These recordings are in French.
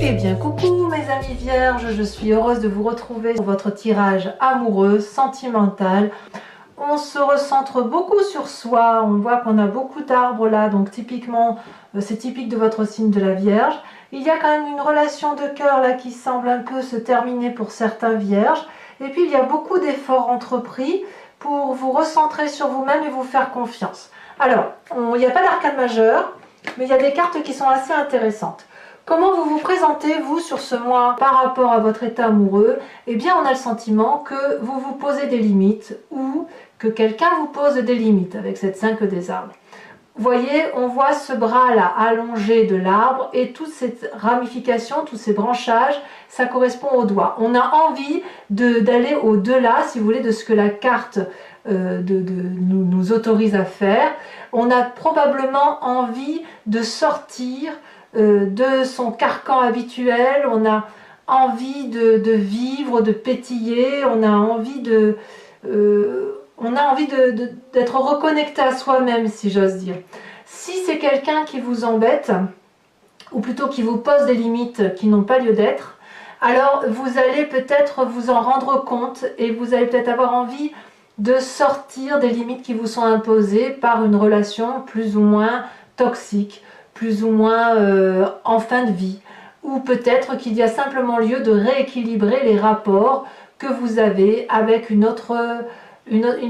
Eh bien coucou mes amis vierges, je suis heureuse de vous retrouver pour votre tirage amoureux, sentimental. On se recentre beaucoup sur soi, on voit qu'on a beaucoup d'arbres là, donc typiquement, c'est typique de votre signe de la Vierge. Il y a quand même une relation de cœur là qui semble un peu se terminer pour certains vierges. Et puis il y a beaucoup d'efforts entrepris pour vous recentrer sur vous-même et vous faire confiance. Alors, il n'y a pas d'arcane majeur, mais il y a des cartes qui sont assez intéressantes. Comment vous vous présentez, vous, sur ce mois par rapport à votre état amoureux? Eh bien, on a le sentiment que vous vous posez des limites ou que quelqu'un vous pose des limites avec cette 5 des arbres. Vous voyez, on voit ce bras-là allongé de l'arbre et toute cette ramification, tous ces branchages, ça correspond au doigt. On a envie d'aller au-delà, si vous voulez, de ce que la carte nous autorise à faire. On a probablement envie de sortir de son carcan habituel, on a envie de vivre, de pétiller, on a envie d'être reconnecté à soi-même, si j'ose dire. Si c'est quelqu'un qui vous embête, ou plutôt qui vous pose des limites qui n'ont pas lieu d'être, alors vous allez peut-être vous en rendre compte et vous allez peut-être avoir envie de sortir des limites qui vous sont imposées par une relation plus ou moins toxique, plus ou moins en fin de vie, ou peut-être qu'il y a simplement lieu de rééquilibrer les rapports que vous avez avec une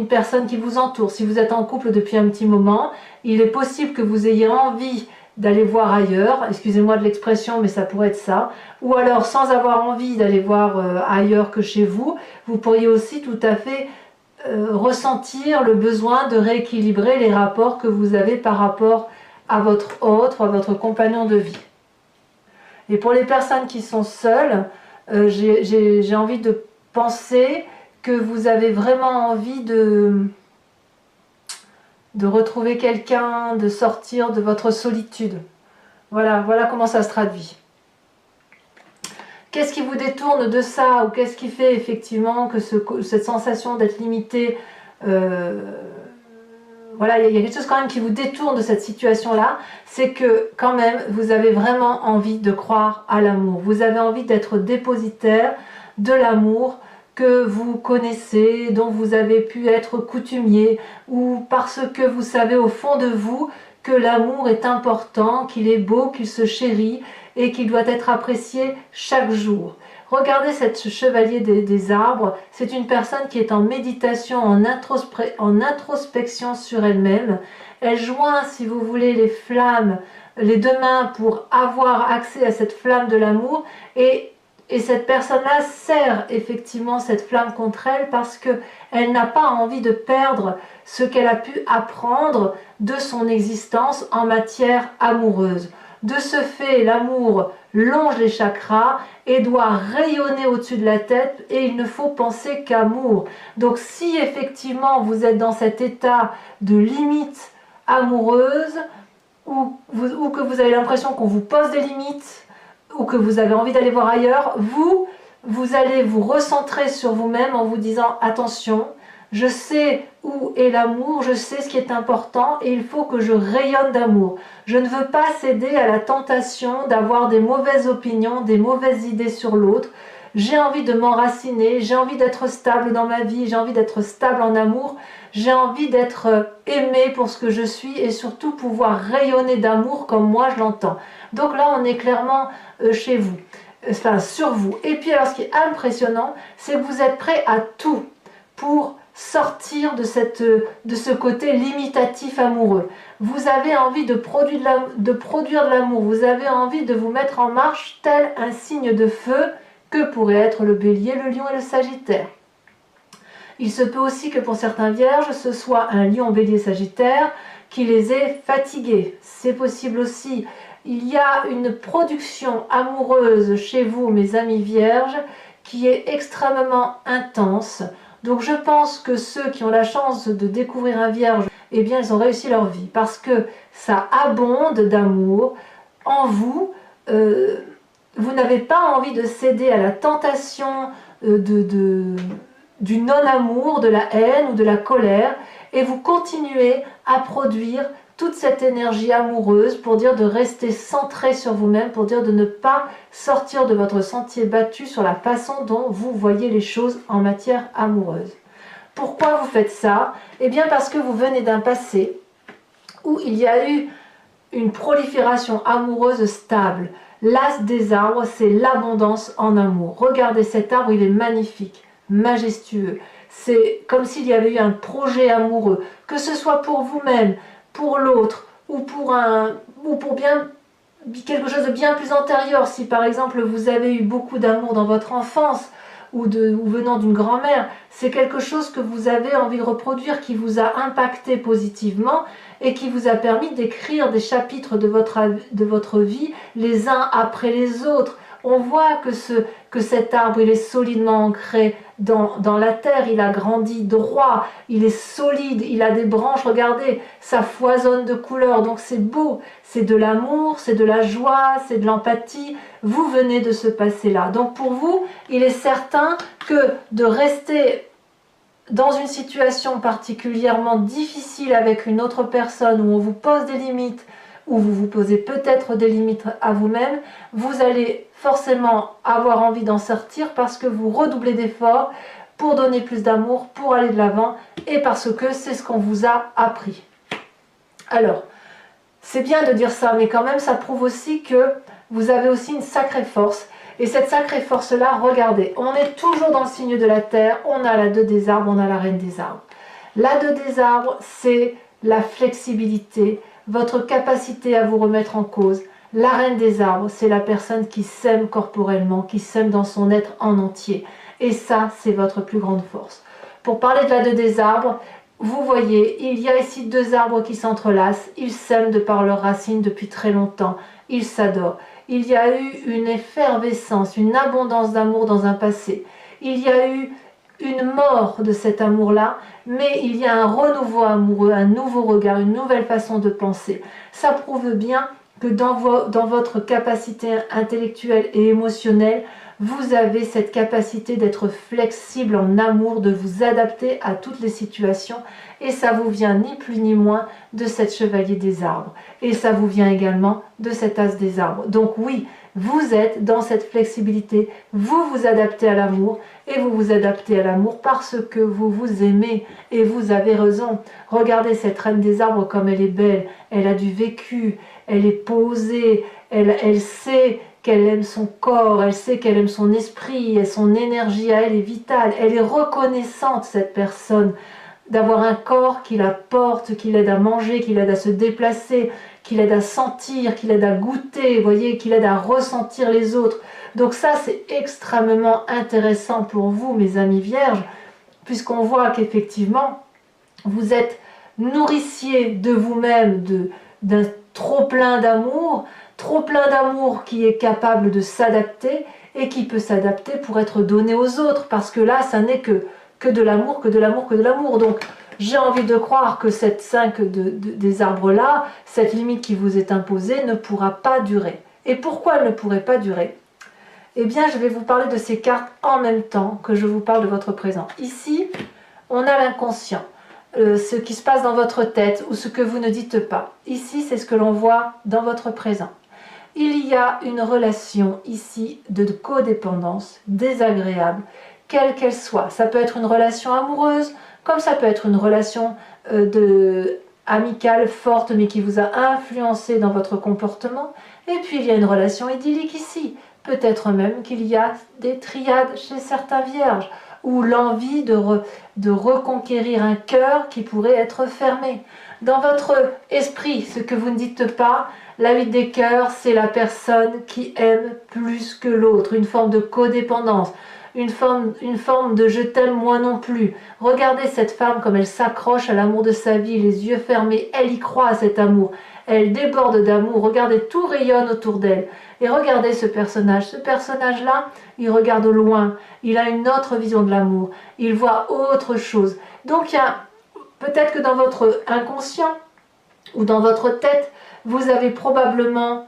personne qui vous entoure. Si vous êtes en couple depuis un petit moment, il est possible que vous ayez envie d'aller voir ailleurs, excusez-moi de l'expression, mais ça pourrait être ça, ou alors sans avoir envie d'aller voir ailleurs que chez vous, vous pourriez aussi tout à fait ressentir le besoin de rééquilibrer les rapports que vous avez par rapport à votre autre, à votre compagnon de vie. Et pour les personnes qui sont seules, j'ai envie de penser que vous avez vraiment envie de retrouver quelqu'un, de sortir de votre solitude. Voilà comment ça se traduit. Qu'est-ce qui vous détourne de ça, ou qu'est-ce qui fait effectivement que cette sensation d'être limité, voilà, il y a quelque chose quand même qui vous détourne de cette situation-là, c'est que quand même vous avez vraiment envie de croire à l'amour. Vous avez envie d'être dépositaire de l'amour que vous connaissez, dont vous avez pu être coutumier, ou parce que vous savez au fond de vous que l'amour est important, qu'il est beau, qu'il se chérit et qu'il doit être apprécié chaque jour. Regardez ce chevalier des arbres, c'est une personne qui est en méditation, en introspection sur elle-même. Elle joint, si vous voulez, les flammes, les deux mains pour avoir accès à cette flamme de l'amour, et cette personne-là sert effectivement cette flamme contre elle parce qu'elle n'a pas envie de perdre ce qu'elle a pu apprendre de son existence en matière amoureuse. De ce fait, l'amour longe les chakras et doit rayonner au-dessus de la tête, et il ne faut penser qu'amour. Donc si effectivement vous êtes dans cet état de limite amoureuse, ou que vous avez l'impression qu'on vous pose des limites, ou que vous avez envie d'aller voir ailleurs, vous allez vous recentrer sur vous-même en vous disant attention, je sais où est l'amour, je sais ce qui est important et il faut que je rayonne d'amour. Je ne veux pas céder à la tentation d'avoir des mauvaises opinions, des mauvaises idées sur l'autre. J'ai envie de m'enraciner, j'ai envie d'être stable dans ma vie, j'ai envie d'être stable en amour, j'ai envie d'être aimée pour ce que je suis et surtout pouvoir rayonner d'amour comme moi je l'entends. Donc là on est clairement chez vous, enfin sur vous. Et puis alors ce qui est impressionnant, c'est que vous êtes prêt à tout pour sortir de ce côté limitatif amoureux. Vous avez envie de produire de l'amour, vous avez envie de vous mettre en marche tel un signe de feu que pourrait être le bélier, le lion et le sagittaire. Il se peut aussi que pour certains vierges, ce soit un lion, bélier, sagittaire qui les ait fatigués. C'est possible aussi. Il y a une production amoureuse chez vous, mes amis vierges, qui est extrêmement intense. Donc je pense que ceux qui ont la chance de découvrir un vierge, eh bien ils ont réussi leur vie parce que ça abonde d'amour en vous. Vous n'avez pas envie de céder à la tentation du non-amour, de la haine ou de la colère, et vous continuez à produire toute cette énergie amoureuse, pour dire de rester centré sur vous-même, pour dire de ne pas sortir de votre sentier battu sur la façon dont vous voyez les choses en matière amoureuse. Pourquoi vous faites ça? Eh bien parce que vous venez d'un passé où il y a eu une prolifération amoureuse stable. L'as des arbres, c'est l'abondance en amour. Regardez cet arbre, il est magnifique, majestueux. C'est comme s'il y avait eu un projet amoureux, que ce soit pour vous-même, pour l'autre, ou pour bien quelque chose de bien plus antérieur. Si par exemple vous avez eu beaucoup d'amour dans votre enfance, ou venant d'une grand-mère, c'est quelque chose que vous avez envie de reproduire, qui vous a impacté positivement et qui vous a permis d'écrire des chapitres de votre vie les uns après les autres. On voit que cet arbre, il est solidement ancré dans la terre, il a grandi droit, il est solide, il a des branches, regardez, ça foisonne de couleurs, donc c'est beau, c'est de l'amour, c'est de la joie, c'est de l'empathie, vous venez de ce passé-là. Donc pour vous, il est certain que de rester dans une situation particulièrement difficile avec une autre personne, où on vous pose des limites, où vous vous posez peut-être des limites à vous-même, vous allez forcément avoir envie d'en sortir parce que vous redoublez d'efforts pour donner plus d'amour, pour aller de l'avant et parce que c'est ce qu'on vous a appris. Alors, c'est bien de dire ça, mais quand même ça prouve aussi que vous avez aussi une sacrée force. Et cette sacrée force-là, regardez, on est toujours dans le signe de la terre, on a la 2 des arbres, on a la reine des arbres. La 2 des arbres, c'est la flexibilité, votre capacité à vous remettre en cause. La reine des arbres, c'est la personne qui s'aime corporellement, qui s'aime dans son être en entier. Et ça, c'est votre plus grande force. Pour parler de la 2 des arbres, vous voyez, il y a ici 2 arbres qui s'entrelacent. Ils s'aiment de par leurs racines depuis très longtemps. Ils s'adorent. Il y a eu une effervescence, une abondance d'amour dans un passé. Il y a eu une mort de cet amour-là, mais il y a un renouveau amoureux, un nouveau regard, une nouvelle façon de penser. Ça prouve bien que dans votre capacité intellectuelle et émotionnelle, vous avez cette capacité d'être flexible en amour, de vous adapter à toutes les situations, et ça vous vient ni plus ni moins de cette chevalier des arbres, et ça vous vient également de cet as des arbres. Donc oui, vous êtes dans cette flexibilité, vous vous adaptez à l'amour, et vous vous adaptez à l'amour parce que vous vous aimez, et vous avez raison. Regardez cette reine des arbres comme elle est belle, elle a du vécu, elle est posée, elle sait qu'elle aime son corps, elle sait qu'elle aime son esprit, et son énergie à elle est vitale, elle est reconnaissante, cette personne, d'avoir un corps qui la porte, qui l'aide à manger, qui l'aide à se déplacer, qui l'aide à sentir, qui l'aide à goûter, vous voyez, qui l'aide à ressentir les autres. Donc ça, c'est extrêmement intéressant pour vous, mes amis vierges, puisqu'on voit qu'effectivement, vous êtes nourricier de vous-même, d'un trop-plein d'amour qui est capable de s'adapter et qui peut s'adapter pour être donné aux autres, parce que là, ça n'est que de l'amour, que de l'amour, que de l'amour. Donc, j'ai envie de croire que cette 5 des arbres-là, cette limite qui vous est imposée, ne pourra pas durer. Et pourquoi elle ne pourrait pas durer? Eh bien, je vais vous parler de ces cartes en même temps que je vous parle de votre présent. Ici, on a l'inconscient. Ce qui se passe dans votre tête ou ce que vous ne dites pas. Ici, c'est ce que l'on voit dans votre présent. Il y a une relation ici de codépendance désagréable, quelle qu'elle soit. Ça peut être une relation amoureuse, comme ça peut être une relation amicale forte, mais qui vous a influencé dans votre comportement. Et puis il y a une relation idyllique ici. Peut-être même qu'il y a des triades chez certains vierges, ou l'envie de reconquérir un cœur qui pourrait être fermé. Dans votre esprit, ce que vous ne dites pas, la 8 des cœurs, c'est la personne qui aime plus que l'autre, une forme de codépendance, une forme de je t'aime moi non plus. Regardez cette femme comme elle s'accroche à l'amour de sa vie, les yeux fermés, elle y croit à cet amour, elle déborde d'amour, regardez, tout rayonne autour d'elle. Et regardez ce personnage-là, il regarde au loin, il a une autre vision de l'amour, il voit autre chose. Donc il y a peut-être que dans votre inconscient ou dans votre tête, vous avez probablement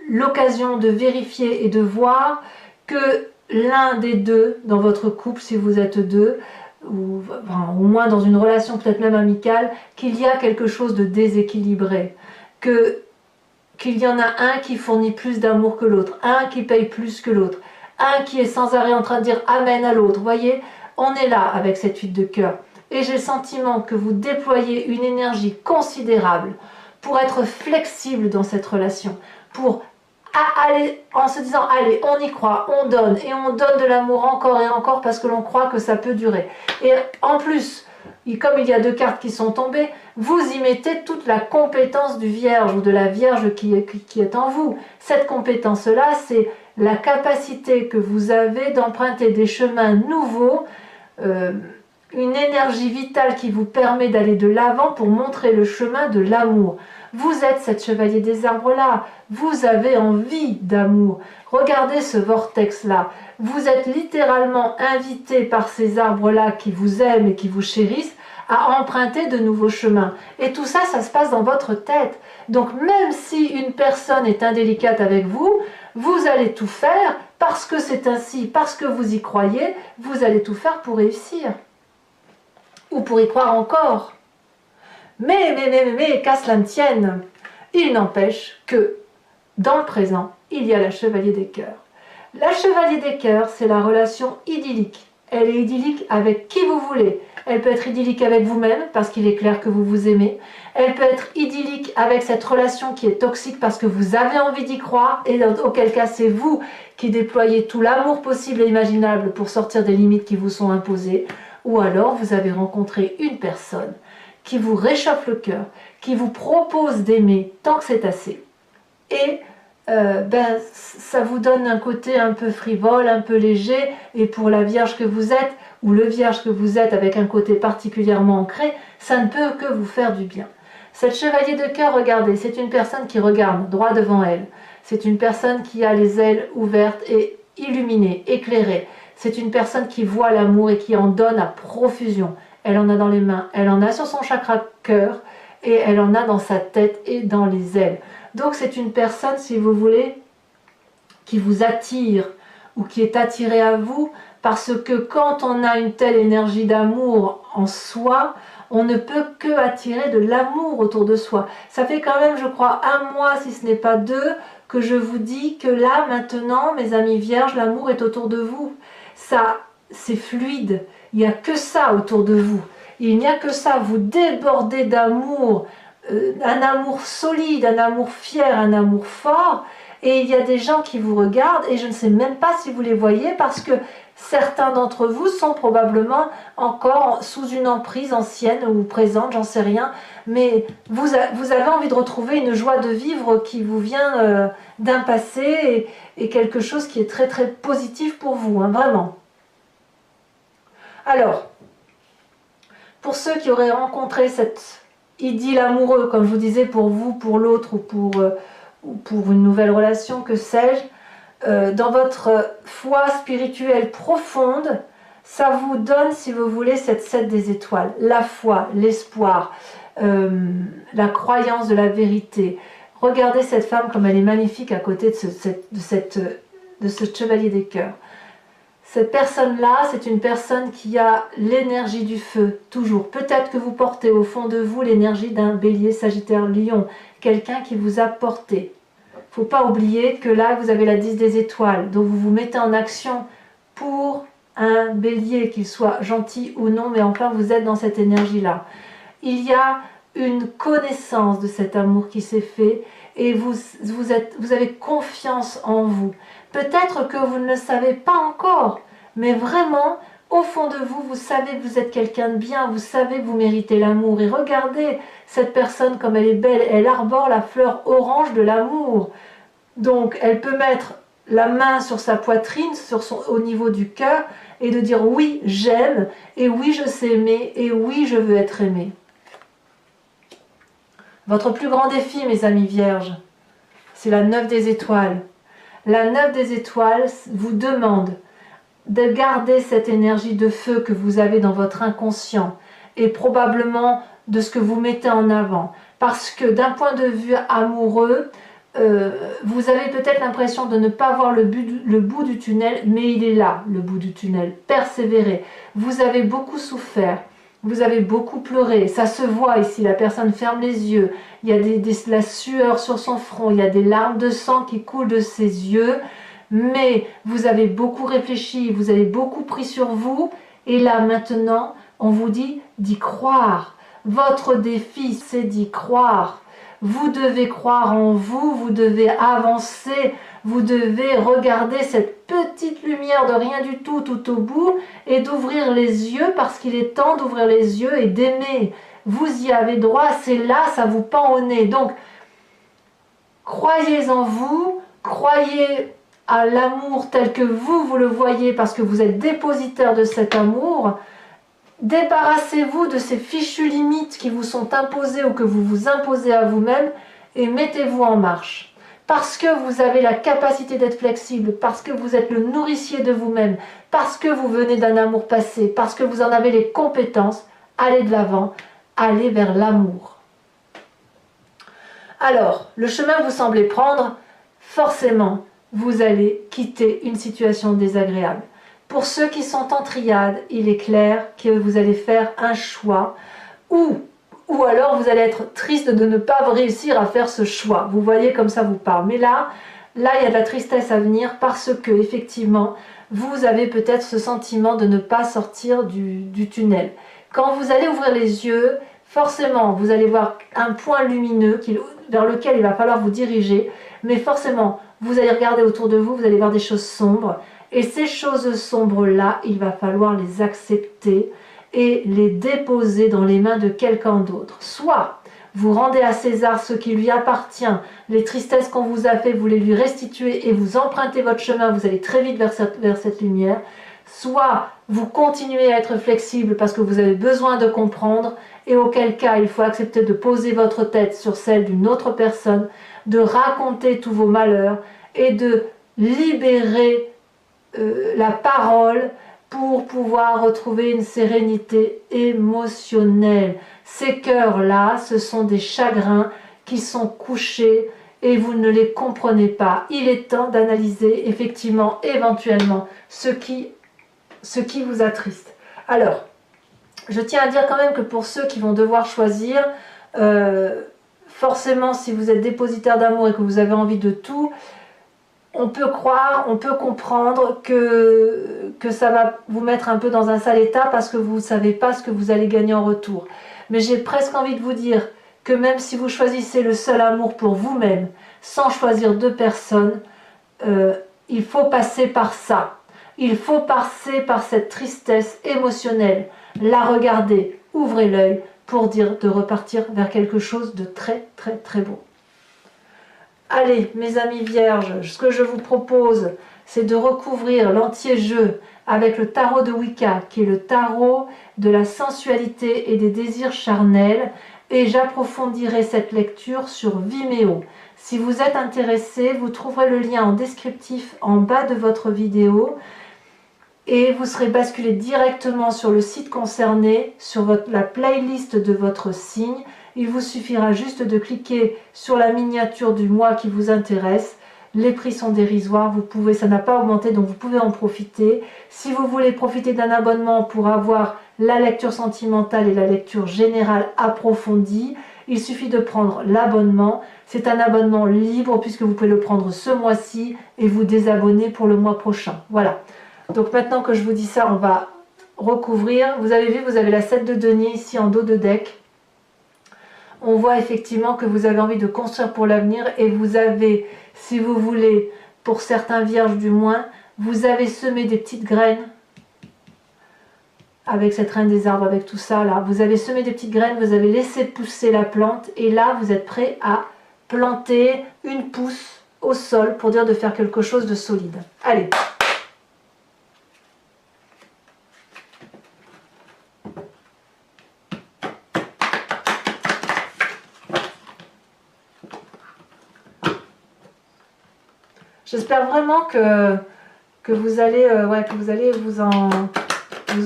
l'occasion de vérifier et de voir que l'un des deux, dans votre couple, si vous êtes deux, ou enfin, au moins dans une relation peut-être même amicale, qu'il y a quelque chose de déséquilibré, qu'il y en a un qui fournit plus d'amour que l'autre, un qui paye plus que l'autre, un qui est sans arrêt en train de dire amen à l'autre. Vous voyez, on est là avec cette 8 de cœur. Et j'ai le sentiment que vous déployez une énergie considérable pour être flexible dans cette relation, pour aller en se disant allez, on y croit, on donne, et on donne de l'amour encore et encore parce que l'on croit que ça peut durer. Et en plus, comme il y a 2 cartes qui sont tombées, vous y mettez toute la compétence du vierge ou de la vierge qui est en vous. Cette compétence-là, c'est la capacité que vous avez d'emprunter des chemins nouveaux, une énergie vitale qui vous permet d'aller de l'avant pour montrer le chemin de l'amour. Vous êtes cette chevalier des arbres-là, vous avez envie d'amour. Regardez ce vortex-là. Vous êtes littéralement invité par ces arbres-là qui vous aiment et qui vous chérissent à emprunter de nouveaux chemins. Et tout ça, ça se passe dans votre tête. Donc même si une personne est indélicate avec vous, vous allez tout faire parce que c'est ainsi, parce que vous y croyez, vous allez tout faire pour réussir. Ou pour y croire encore. Mais, qu'à cela ne tienne, il n'empêche que, dans le présent, il y a la chevalier des cœurs. La chevalier des cœurs, c'est la relation idyllique. Elle est idyllique avec qui vous voulez. Elle peut être idyllique avec vous-même, parce qu'il est clair que vous vous aimez. Elle peut être idyllique avec cette relation qui est toxique, parce que vous avez envie d'y croire, et auquel cas c'est vous qui déployez tout l'amour possible et imaginable pour sortir des limites qui vous sont imposées. Ou alors, vous avez rencontré une personne qui vous réchauffe le cœur, qui vous propose d'aimer tant que c'est assez. Et ça vous donne un côté un peu frivole, un peu léger, et pour la vierge que vous êtes, ou le vierge que vous êtes avec un côté particulièrement ancré, ça ne peut que vous faire du bien. Cette chevalier de cœur, regardez, c'est une personne qui regarde droit devant elle. C'est une personne qui a les ailes ouvertes et illuminées, éclairées. C'est une personne qui voit l'amour et qui en donne à profusion. Elle en a dans les mains, elle en a sur son chakra cœur, et elle en a dans sa tête et dans les ailes. Donc c'est une personne, si vous voulez, qui vous attire ou qui est attirée à vous, parce que quand on a une telle énergie d'amour en soi, on ne peut que attirer de l'amour autour de soi. Ça fait quand même, je crois, 1 mois, si ce n'est pas 2, que je vous dis que là, maintenant, mes amis vierges, l'amour est autour de vous. Ça, c'est fluide. Il n'y a que ça autour de vous. Il n'y a que ça. Vous débordez d'amour, un amour solide, un amour fier, un amour fort. Et il y a des gens qui vous regardent et je ne sais même pas si vous les voyez parce que certains d'entre vous sont probablement encore sous une emprise ancienne ou présente, j'en sais rien. Mais vous avez envie de retrouver une joie de vivre qui vous vient d'un passé et quelque chose qui est très très positif pour vous, hein, vraiment. Alors, pour ceux qui auraient rencontré cette idylle amoureuse, comme je vous disais, pour vous, pour l'autre ou pour une nouvelle relation, que sais-je, dans votre foi spirituelle profonde, ça vous donne, si vous voulez, cette 7 des étoiles. La foi, l'espoir, la croyance de la vérité. Regardez cette femme comme elle est magnifique à côté de ce chevalier des cœurs. Cette personne-là, c'est une personne qui a l'énergie du feu, toujours. Peut-être que vous portez au fond de vous l'énergie d'un bélier, sagittaire, lion, quelqu'un qui vous a porté. Il ne faut pas oublier que là, vous avez la 10 des étoiles, donc vous vous mettez en action pour un bélier, qu'il soit gentil ou non, mais enfin, vous êtes dans cette énergie-là. Il y a une connaissance de cet amour qui s'est fait et vous avez confiance en vous. Peut-être que vous ne le savez pas encore, mais vraiment, au fond de vous, vous savez que vous êtes quelqu'un de bien, vous savez que vous méritez l'amour. Et regardez cette personne comme elle est belle, elle arbore la fleur orange de l'amour. Donc, elle peut mettre la main sur sa poitrine, au niveau du cœur, et de dire oui, j'aime, et oui, je sais aimer, et oui, je veux être aimé. Votre plus grand défi, mes amis vierges, c'est la 9 des étoiles. La 9 des étoiles vous demande de garder cette énergie de feu que vous avez dans votre inconscient et probablement de ce que vous mettez en avant. Parce que d'un point de vue amoureux, vous avez peut-être l'impression de ne pas voir le bout du tunnel, mais il est là, le bout du tunnel. Persévérez. Vous avez beaucoup souffert, vous avez beaucoup pleuré, ça se voit ici, la personne ferme les yeux, il y a la sueur sur son front, il y a des larmes de sang qui coulent de ses yeux, mais vous avez beaucoup réfléchi, vous avez beaucoup pris sur vous, et là maintenant, on vous dit d'y croire. Votre défi, c'est d'y croire. Vous devez croire en vous, vous devez avancer, vous devez regarder cette petite lumière de rien du tout tout au bout et d'ouvrir les yeux parce qu'il est temps d'ouvrir les yeux et d'aimer. Vous y avez droit, c'est là, ça vous pend au nez. Donc, croyez en vous, croyez à l'amour tel que vous le voyez parce que vous êtes dépositaire de cet amour. Débarrassez-vous de ces fichues limites qui vous sont imposées ou que vous vous imposez à vous-même et mettez-vous en marche. Parce que vous avez la capacité d'être flexible, parce que vous êtes le nourricier de vous-même, parce que vous venez d'un amour passé, parce que vous en avez les compétences, allez de l'avant, allez vers l'amour. Alors, le chemin que vous semblez prendre, forcément, vous allez quitter une situation désagréable. Pour ceux qui sont en triade, il est clair que vous allez faire un choix ou alors vous allez être triste de ne pas réussir à faire ce choix. Vous voyez comme ça vous parle. Mais là, il y a de la tristesse à venir parce que effectivement, vous avez peut-être ce sentiment de ne pas sortir du tunnel. Quand vous allez ouvrir les yeux, forcément, vous allez voir un point lumineux vers lequel il va falloir vous diriger. Mais forcément, vous allez regarder autour de vous, vous allez voir des choses sombres. Et ces choses sombres-là, il va falloir les accepter et les déposer dans les mains de quelqu'un d'autre. Soit vous rendez à César ce qui lui appartient, les tristesses qu'on vous a fait, vous les lui restituez et vous empruntez votre chemin, vous allez très vite vers cette lumière. Soit vous continuez à être flexible parce que vous avez besoin de comprendre et auquel cas il faut accepter de poser votre tête sur celle d'une autre personne, de raconter tous vos malheurs et de libérer la parole pour pouvoir retrouver une sérénité émotionnelle. Ces cœurs-là, ce sont des chagrins qui sont couchés et vous ne les comprenez pas. Il est temps d'analyser effectivement, éventuellement, ce qui vous attriste. Alors, je tiens à dire quand même que pour ceux qui vont devoir choisir, forcément, si vous êtes dépositaire d'amour et que vous avez envie de tout, on peut croire, on peut comprendre que ça va vous mettre un peu dans un sale état parce que vous ne savez pas ce que vous allez gagner en retour. Mais j'ai presque envie de vous dire que même si vous choisissez le seul amour pour vous-même, sans choisir deux personnes, il faut passer par ça. Il faut passer par cette tristesse émotionnelle, la regarder, ouvrez l'œil pour dire de repartir vers quelque chose de très très très beau. Allez, mes amis vierges, ce que je vous propose, c'est de recouvrir l'entier jeu avec le tarot de Wicca, qui est le tarot de la sensualité et des désirs charnels, et j'approfondirai cette lecture sur Vimeo. Si vous êtes intéressé, vous trouverez le lien en descriptif en bas de votre vidéo, et vous serez basculé directement sur le site concerné, sur la playlist de votre signe. Il vous suffira juste de cliquer sur la miniature du mois qui vous intéresse. Les prix sont dérisoires, ça n'a pas augmenté, donc vous pouvez en profiter. Si vous voulez profiter d'un abonnement pour avoir la lecture sentimentale et la lecture générale approfondie, il suffit de prendre l'abonnement. C'est un abonnement libre puisque vous pouvez le prendre ce mois-ci et vous désabonner pour le mois prochain. Voilà. Donc maintenant que je vous dis ça, on va recouvrir. Vous avez vu, vous avez la 7 de denier ici en dos de deck. On voit effectivement que vous avez envie de construire pour l'avenir et vous avez, si vous voulez, pour certains vierges du moins, vous avez semé des petites graines avec cette reine des arbres, avec tout ça là. Vous avez semé des petites graines, vous avez laissé pousser la plante et là vous êtes prêt à planter une pousse au sol pour dire de faire quelque chose de solide. Allez. J'espère vraiment que vous allez, vous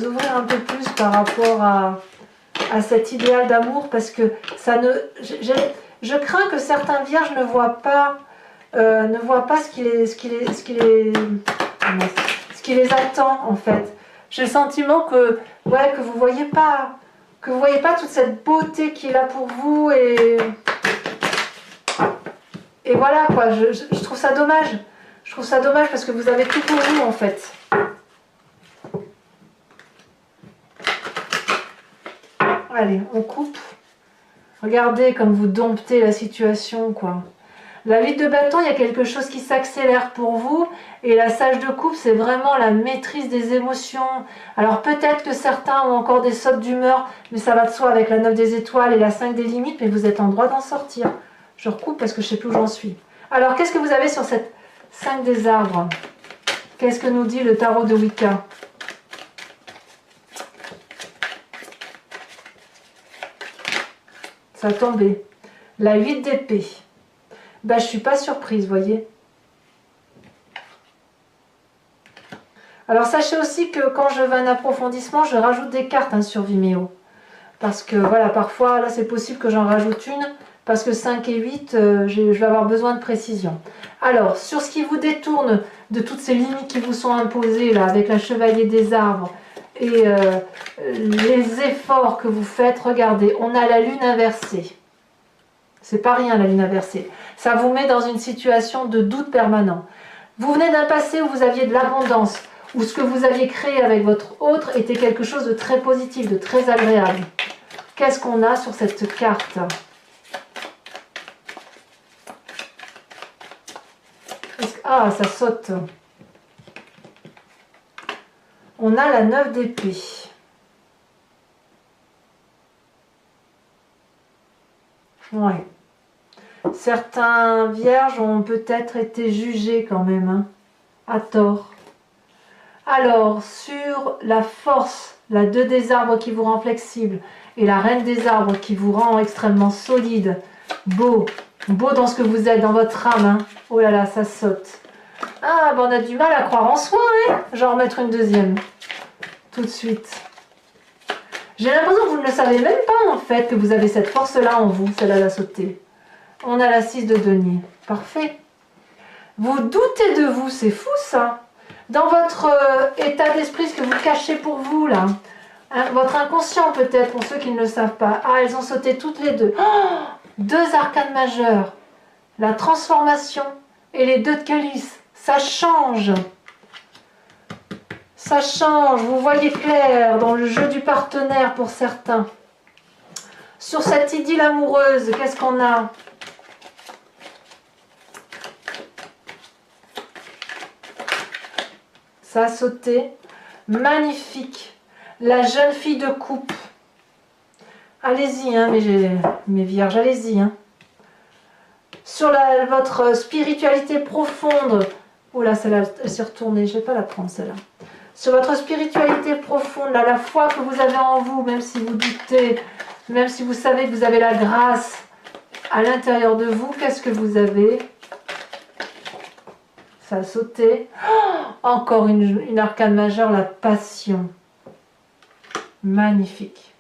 ouvrir un peu plus par rapport à cet idéal d'amour parce que ça ne, je crains que certains vierges ne voient pas ne voient pas ce qui les attend en fait. J'ai le sentiment que, ouais, que vous voyez pas toute cette beauté qui est là pour vous et voilà quoi, je trouve ça dommage. Je trouve ça dommage parce que vous avez tout pour vous en fait. Allez, on coupe. Regardez comme vous domptez la situation quoi. La 8 de bâton, il y a quelque chose qui s'accélère pour vous. Et la sage de coupe, c'est vraiment la maîtrise des émotions. Alors peut-être que certains ont encore des sautes d'humeur, mais ça va de soi avec la 9 des étoiles et la 5 des limites, mais vous êtes en droit d'en sortir. Je recoupe parce que je ne sais plus où j'en suis. Alors qu'est-ce que vous avez sur cette 5 des arbres? Qu'est-ce que nous dit le tarot de Wicca? Ça a tombé. La 8 d'épée. Bah, je ne suis pas surprise, voyez. Alors, sachez aussi que quand je veux un approfondissement, je rajoute des cartes hein, sur Vimeo. Parce que, voilà, parfois, là, c'est possible que j'en rajoute une. Parce que 5 et 8, je vais avoir besoin de précision. Alors, sur ce qui vous détourne de toutes ces limites qui vous sont imposées, là, avec la chevalier des arbres, et les efforts que vous faites, regardez, on a la lune inversée. C'est pas rien la lune inversée. Ça vous met dans une situation de doute permanent. Vous venez d'un passé où vous aviez de l'abondance, où ce que vous aviez créé avec votre autre était quelque chose de très positif, de très agréable. Qu'est-ce qu'on a sur cette carte? Ah, ça saute. On a la 9 d'épée. Ouais. Certains vierges ont peut-être été jugés quand même, hein, à tort. Alors, sur la force, la 2 des arbres qui vous rend flexible et la reine des arbres qui vous rend extrêmement solide, beau dans ce que vous êtes, dans votre âme, hein. Oh là là, ça saute. Ah, ben on a du mal à croire en soi, hein. Je vais en remettre une deuxième, tout de suite. J'ai l'impression que vous ne le savez même pas, en fait, que vous avez cette force-là en vous, celle-là a sauté. On a la 6 de denier. Parfait. Vous doutez de vous, c'est fou ça. Dans votre état d'esprit, ce que vous cachez pour vous, là, hein, votre inconscient peut-être, pour ceux qui ne le savent pas. Ah, elles ont sauté toutes les deux. Oh, 2 arcanes majeures. La transformation et les 2 de calice. Ça change. Ça change. Vous voyez clair dans le jeu du partenaire pour certains. Sur cette idylle amoureuse, qu'est-ce qu'on a ? Ça a sauté. Magnifique. La jeune fille de coupe. Allez-y, hein, mes vierges, allez-y. Hein. Sur votre spiritualité profonde. Oh là, celle-là, elle s'est retournée. Je ne vais pas la prendre, celle-là. Sur votre spiritualité profonde, là, la foi que vous avez en vous, même si vous doutez, même si vous savez que vous avez la grâce à l'intérieur de vous, qu'est-ce que vous avez ? Ça a sauté. Oh, encore une arcane majeure, la passion. Magnifique.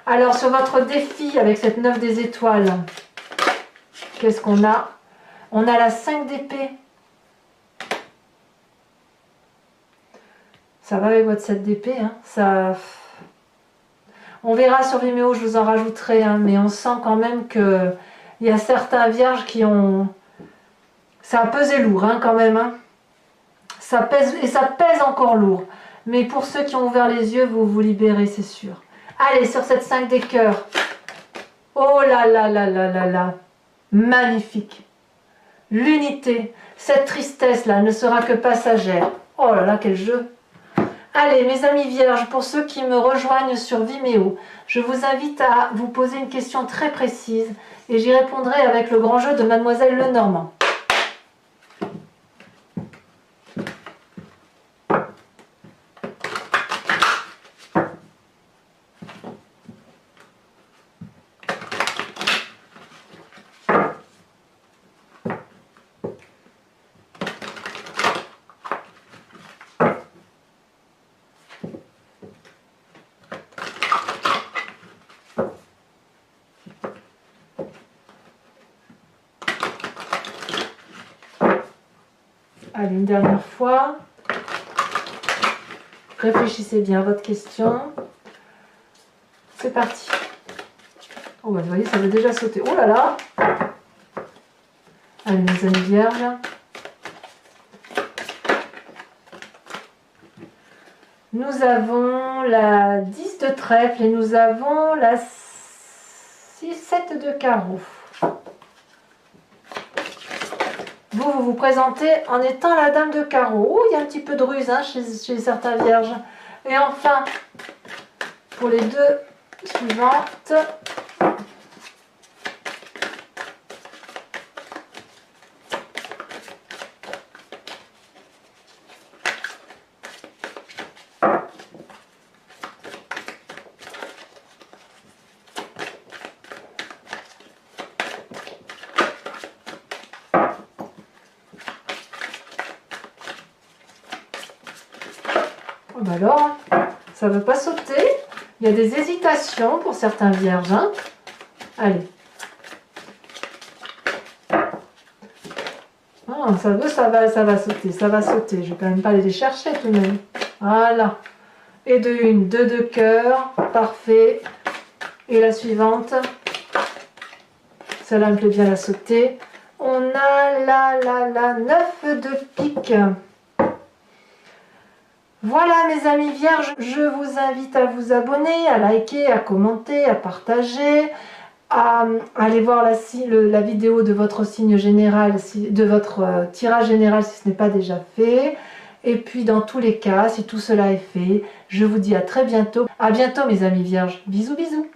Alors, sur votre défi avec cette 9 des étoiles, qu'est-ce qu'on a? On a la 5 d'épée. Ça va avec votre 7 d'épée. Hein. Ça... On verra sur Vimeo, je vous en rajouterai. Hein, mais on sent quand même qu'il y a certains vierges qui ont... Ça a pesé lourd hein, quand même. Hein. Ça pèse, et ça pèse encore lourd. Mais pour ceux qui ont ouvert les yeux, vous vous libérez, c'est sûr. Allez, sur cette 5 des cœurs. Oh là là là là là là. Magnifique. L'unité. Cette tristesse-là ne sera que passagère. Oh là là, quel jeu. Allez, mes amis vierges, pour ceux qui me rejoignent sur Vimeo, je vous invite à vous poser une question très précise et j'y répondrai avec le grand jeu de Mademoiselle Lenormand. Allez, une dernière fois. Réfléchissez bien à votre question. C'est parti. Oh, bah, vous voyez, ça veut déjà sauter. Oh là là! Allez, mes amis vierges. Nous avons la 10 de trèfle et nous avons la 7 de carreau. Vous vous présentez en étant la dame de carreau. Oh, il y a un petit peu de ruse hein, chez certains vierges. Et enfin, pour les deux suivantes, oh bah alors, ça ne veut pas sauter. Il y a des hésitations pour certains vierges. Hein. Allez. Ah, ça va sauter, ça va sauter. Je ne vais quand même pas aller les chercher tout de même. Voilà. Et de une, deux de cœur. Parfait. Et la suivante. Celle-là me plaît bien la sauter. On a la 9 de pique. Voilà mes amis vierges, je vous invite à vous abonner, à liker, à commenter, à partager, à aller voir la vidéo de votre signe général, de votre tirage général si ce n'est pas déjà fait. Et puis dans tous les cas, si tout cela est fait, je vous dis à très bientôt. À bientôt mes amis vierges. Bisous bisous.